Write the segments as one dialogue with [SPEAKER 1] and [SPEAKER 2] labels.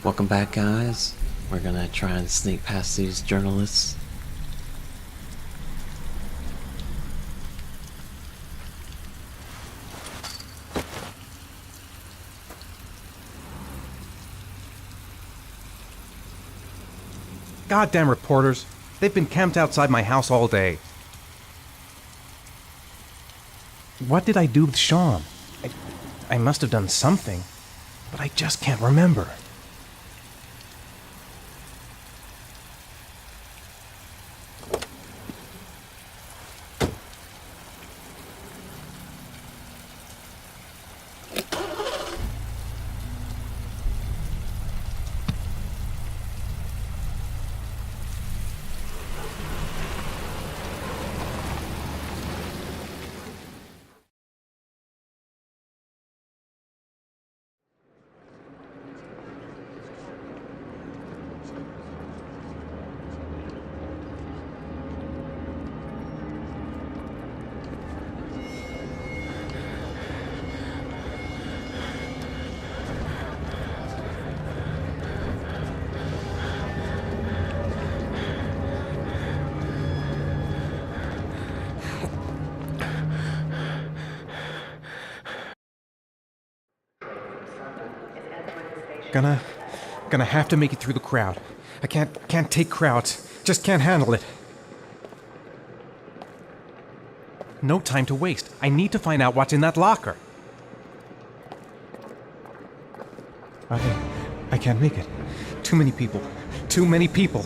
[SPEAKER 1] Welcome back, guys. We're gonna try and sneak past these journalists.
[SPEAKER 2] Goddamn reporters. They've been camped outside my house all day. What did I do with Sean? I must have done something, but I just can't remember. Gonna have to make it through the crowd. I can't take crowds. Just can't handle it. No time to waste. I need to find out what's in that locker. I can't make it. Too many people. Too many people.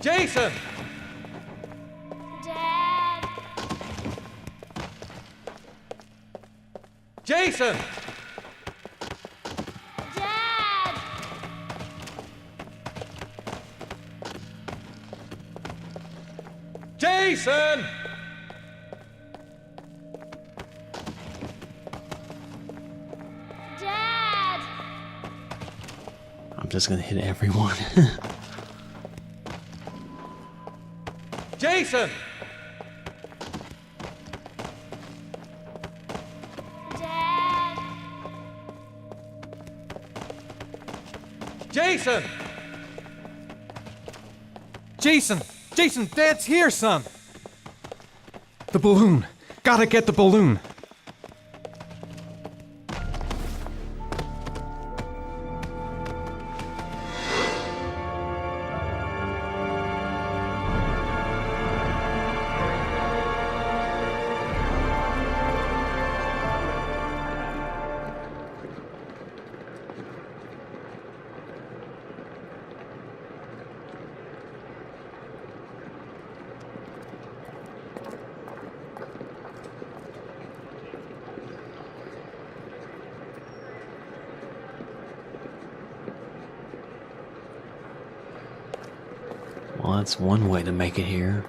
[SPEAKER 2] Jason!
[SPEAKER 3] Dad!
[SPEAKER 2] Jason!
[SPEAKER 3] Dad!
[SPEAKER 2] Jason!
[SPEAKER 3] Dad!
[SPEAKER 1] I'm just gonna hit everyone.
[SPEAKER 2] Jason!
[SPEAKER 3] Dad!
[SPEAKER 2] Jason! Jason! Jason, Dad's here, son! The balloon! Gotta get the balloon!
[SPEAKER 1] Well, that's one way to make it here.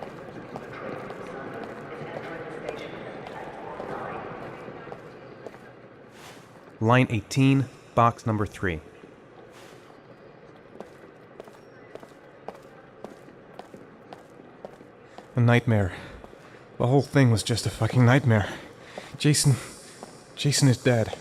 [SPEAKER 2] Line 18, box number 3. A nightmare. The whole thing was just a fucking nightmare. Jason is dead.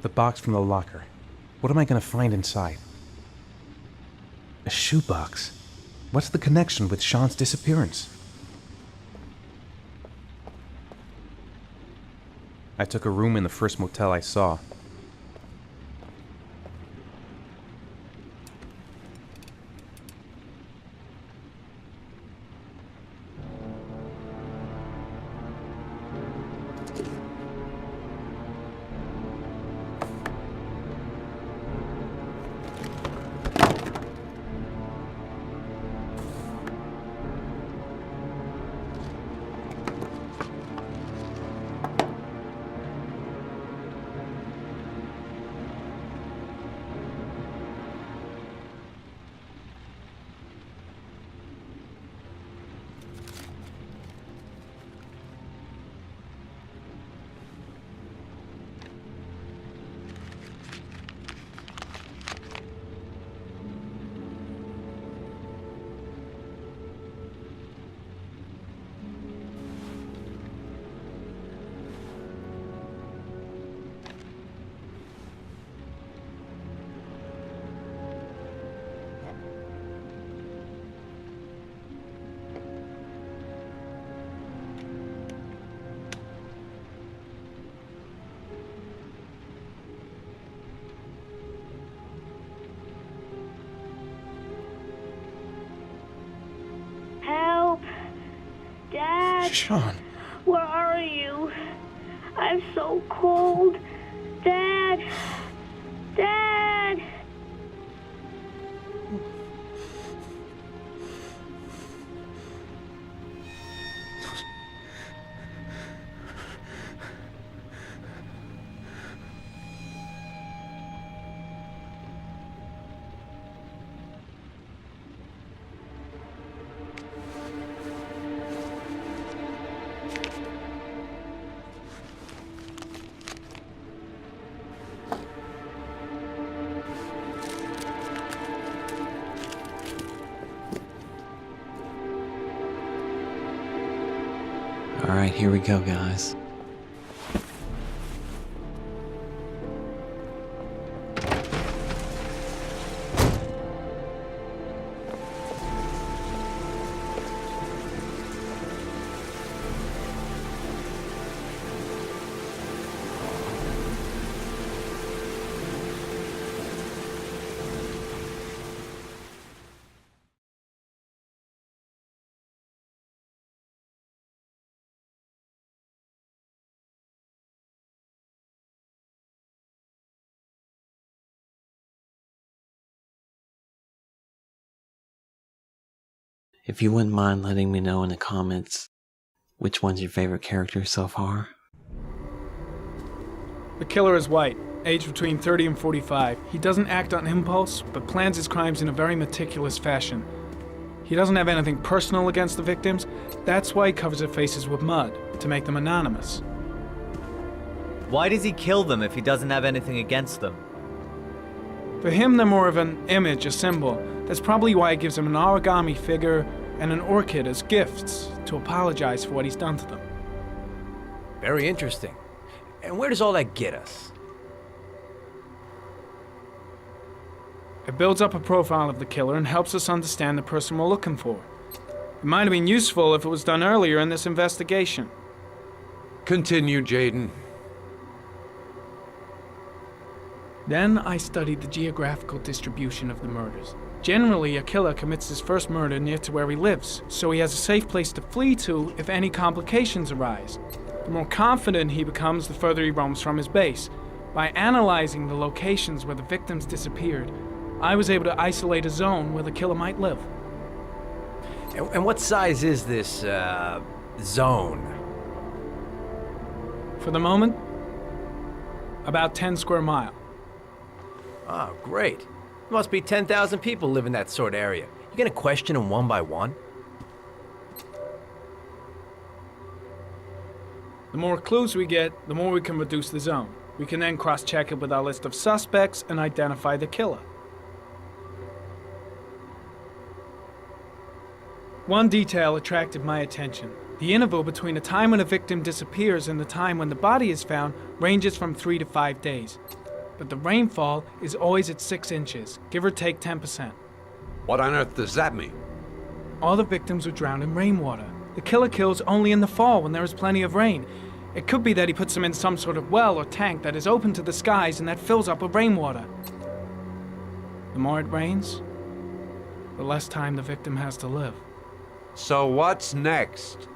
[SPEAKER 2] The box from the locker. What am I going to find inside? A shoebox. What's the connection with Sean's disappearance? I took a room in the first motel I saw.
[SPEAKER 3] Help! Dad!
[SPEAKER 2] Sean!
[SPEAKER 3] Where are you? I'm so cold. Dad! Dad!
[SPEAKER 1] Alright, here we go, guys. If you wouldn't mind letting me know in the comments which one's your favorite character so far.
[SPEAKER 4] The killer is white, aged between 30 and 45. He doesn't act on impulse, but plans his crimes in a very meticulous fashion. He doesn't have anything personal against the victims. That's why he covers their faces with mud, to make them anonymous.
[SPEAKER 5] Why does he kill them if he doesn't have anything against them?
[SPEAKER 4] For him, they're more of an image, a symbol. That's probably why he gives them an origami figure and an orchid as gifts to apologize for what he's done to them.
[SPEAKER 6] Very interesting. And where does all that get us?
[SPEAKER 4] It builds up a profile of the killer and helps us understand the person we're looking for. It might have been useful if it was done earlier in this investigation.
[SPEAKER 6] Continue, Jaden.
[SPEAKER 4] Then I studied the geographical distribution of the murders. Generally, a killer commits his first murder near to where he lives, so he has a safe place to flee to if any complications arise. The more confident he becomes, the further he roams from his base. By analyzing the locations where the victims disappeared, I was able to isolate a zone where the killer might live.
[SPEAKER 6] And what size is this, zone?
[SPEAKER 4] For the moment, about 10 square miles.
[SPEAKER 6] Oh, great. There must be 10,000 people live in that sort of area. You gonna question them one by one?
[SPEAKER 4] The more clues we get, the more we can reduce the zone. We can then cross-check it with our list of suspects and identify the killer. One detail attracted my attention. The interval between the time when a victim disappears and the time when the body is found ranges from 3 to 5 days. but the rainfall is always at 6 inches, give or take 10%.
[SPEAKER 7] What on earth does that mean?
[SPEAKER 4] All the victims were drowned in rainwater. The killer kills only in the fall when there is plenty of rain. It could be that he puts them in some sort of well or tank that is open to the skies and that fills up with rainwater. The more it rains, the less time the victim has to live.
[SPEAKER 7] So what's next?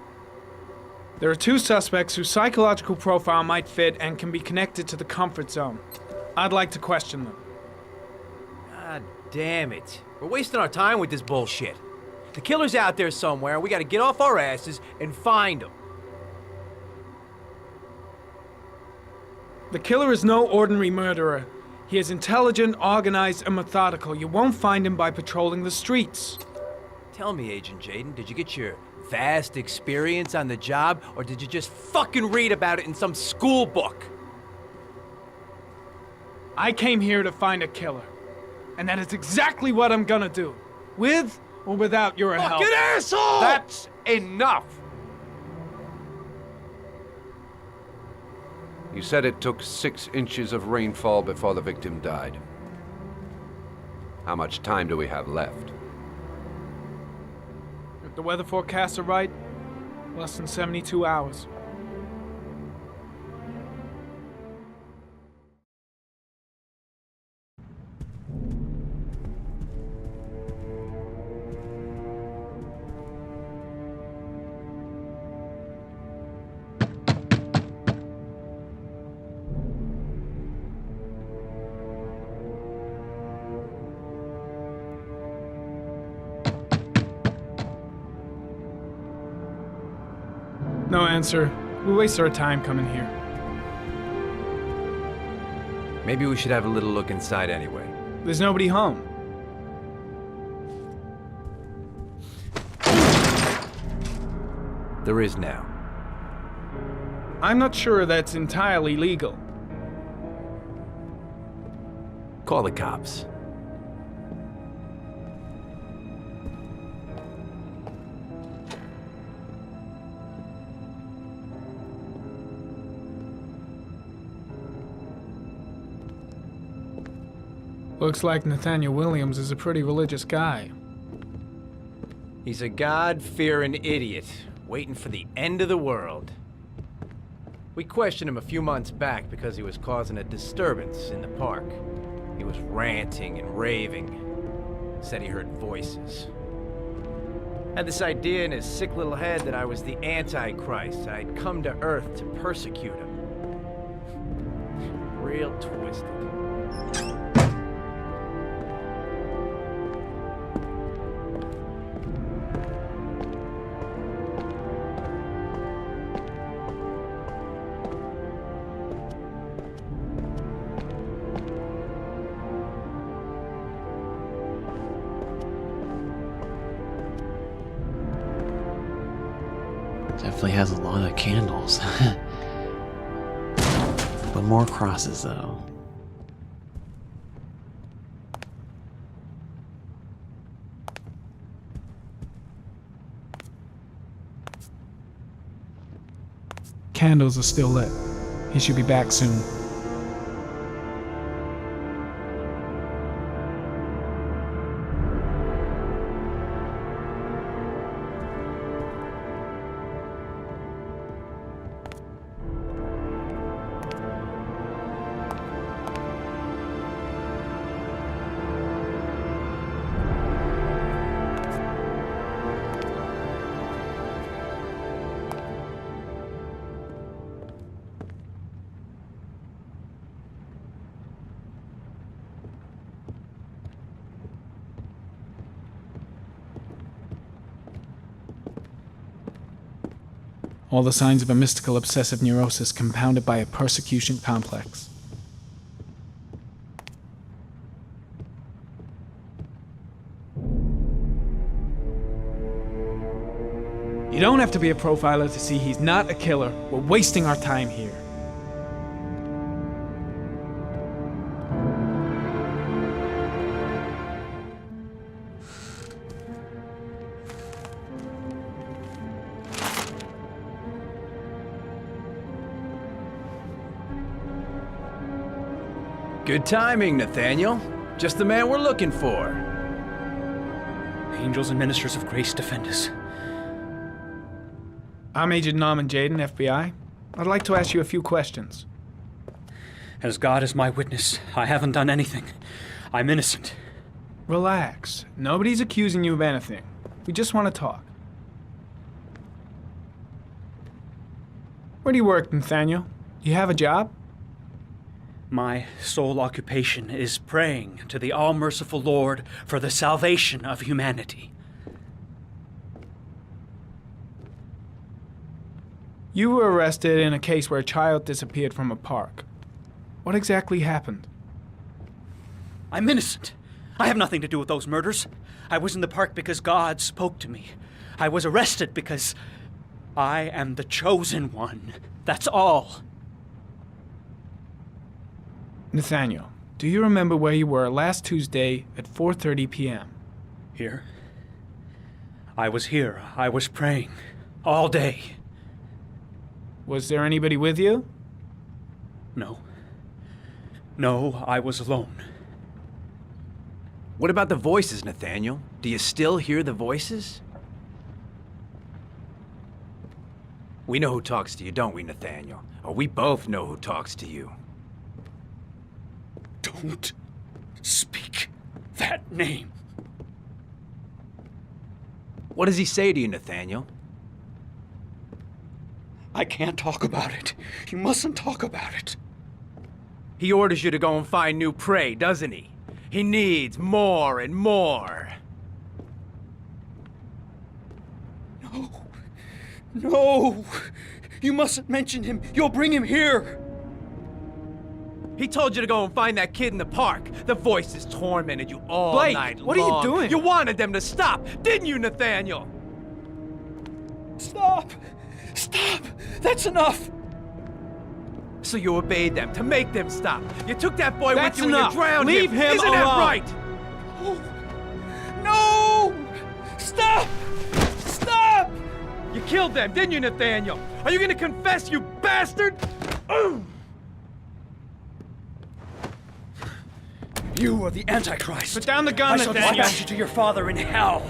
[SPEAKER 4] There are 2 suspects whose psychological profile might fit and can be connected to the comfort zone. I'd like to question them.
[SPEAKER 6] God damn it. We're wasting our time with this bullshit. The killer's out there somewhere. We gotta get off our asses and find him.
[SPEAKER 4] The killer is no ordinary murderer. He is intelligent, organized, and methodical. You won't find him by patrolling the streets.
[SPEAKER 6] Tell me, Agent Jaden, did you get your vast experience on the job, or did you just fucking read about it in some school book?
[SPEAKER 4] I came here to find a killer. And that is exactly what I'm gonna do. With or without your help.
[SPEAKER 6] Fucking asshole!
[SPEAKER 7] That's enough! You said it took 6 inches of rainfall before the victim died. How much time do we have left?
[SPEAKER 4] If the weather forecasts are right, less than 72 hours. No answer. We waste our time coming here.
[SPEAKER 6] Maybe we should have a little look inside anyway.
[SPEAKER 4] There's nobody home.
[SPEAKER 6] There is now.
[SPEAKER 4] I'm not sure that's entirely legal.
[SPEAKER 6] Call the cops.
[SPEAKER 4] Looks like Nathaniel Williams is a pretty religious guy.
[SPEAKER 6] He's a God-fearing idiot, waiting for the end of the world. We questioned him a few months back because he was causing a disturbance in the park. He was ranting and raving. Said he heard voices. Had this idea in his sick little head that I was the Antichrist. I'd come to Earth to persecute him. Real twisted.
[SPEAKER 1] Definitely has a lot of candles. But more crosses, though.
[SPEAKER 4] Candles are still lit. He should be back soon. All the signs of a mystical obsessive neurosis compounded by a persecution complex. You don't have to be a profiler to see he's not a killer. We're wasting our time here.
[SPEAKER 6] Good timing, Nathaniel. Just the man we're looking for.
[SPEAKER 8] Angels and ministers of grace defend us.
[SPEAKER 4] I'm Agent Norman Jaden, FBI. I'd like to ask you a few questions.
[SPEAKER 8] As God is my witness, I haven't done anything. I'm innocent.
[SPEAKER 4] Relax. Nobody's accusing you of anything. We just want to talk. Where do you work, Nathaniel? Do you have a job?
[SPEAKER 8] My sole occupation is praying to the all-merciful Lord for the salvation of humanity.
[SPEAKER 4] You were arrested in a case where a child disappeared from a park. What exactly happened?
[SPEAKER 8] I'm innocent. I have nothing to do with those murders. I was in the park because God spoke to me. I was arrested because I am the chosen one. That's all.
[SPEAKER 4] Nathaniel, do you remember where you were last Tuesday at 4:30 p.m.?
[SPEAKER 8] Here? I was here. I was praying. All day.
[SPEAKER 4] Was there anybody with you?
[SPEAKER 8] No. No, I was alone.
[SPEAKER 6] What about the voices, Nathaniel? Do you still hear the voices? We know who talks to you, don't we, Nathaniel? Or we both know who talks to you.
[SPEAKER 8] Don't speak that name.
[SPEAKER 6] What does he say to you, Nathaniel?
[SPEAKER 8] I can't talk about it. You mustn't talk about it.
[SPEAKER 6] He orders you to go and find new prey, doesn't he? He needs more and more.
[SPEAKER 8] No. No. You mustn't mention him. You'll bring him here.
[SPEAKER 6] He told you to go and find that kid in the park. The voices tormented you all
[SPEAKER 4] Blake,
[SPEAKER 6] night long.
[SPEAKER 4] what are you doing?
[SPEAKER 6] You wanted them to stop, didn't you, Nathaniel?
[SPEAKER 8] Stop. Stop. That's enough.
[SPEAKER 6] So you obeyed them to make them stop. You took that boy
[SPEAKER 4] That's
[SPEAKER 6] with you
[SPEAKER 4] enough.
[SPEAKER 6] and you drowned
[SPEAKER 4] Leave him
[SPEAKER 6] Isn't that
[SPEAKER 4] alone.
[SPEAKER 6] right?
[SPEAKER 8] No. Stop. Stop.
[SPEAKER 6] You killed them, didn't you, Nathaniel? Are you gonna confess, you bastard?
[SPEAKER 8] You are the Antichrist.
[SPEAKER 4] Put down the gun,
[SPEAKER 8] I shall
[SPEAKER 4] Nathaniel.
[SPEAKER 8] dispatch you to your father in hell.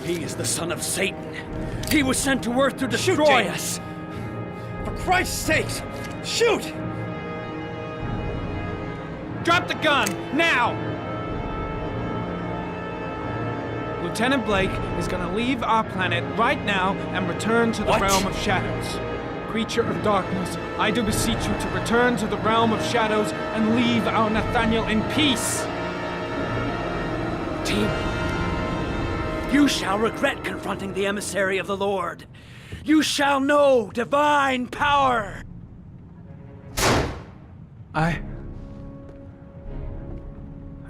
[SPEAKER 8] He is the son of Satan. He was sent to earth to destroy
[SPEAKER 6] Jake.
[SPEAKER 8] us. For Christ's sake, shoot!
[SPEAKER 4] Drop the gun, now! Lieutenant Blake is gonna leave our planet right now and return to the
[SPEAKER 8] What?
[SPEAKER 4] realm of shadows. Creature of darkness, I do beseech you to return to the realm of shadows and leave our Nathaniel in peace.
[SPEAKER 8] Team, you shall regret confronting the emissary of the Lord. You shall know divine power.
[SPEAKER 4] I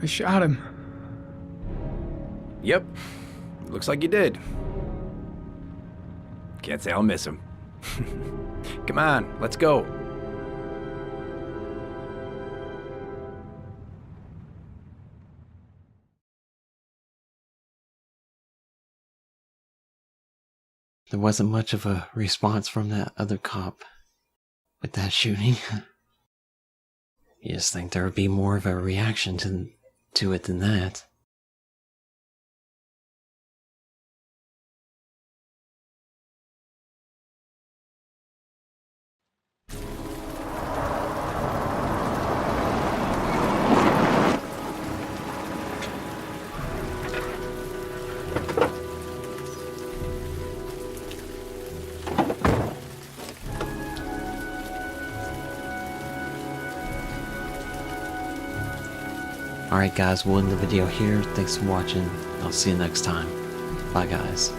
[SPEAKER 4] shot him.
[SPEAKER 6] Yep. Looks like you did. Can't say I'll miss him. Come on, let's go.
[SPEAKER 1] There wasn't much of a response from that other cop with that shooting. You just think there would be more of a reaction to it than that. Alright guys, we'll end the video here. Thanks for watching. I'll see you next time. Bye guys.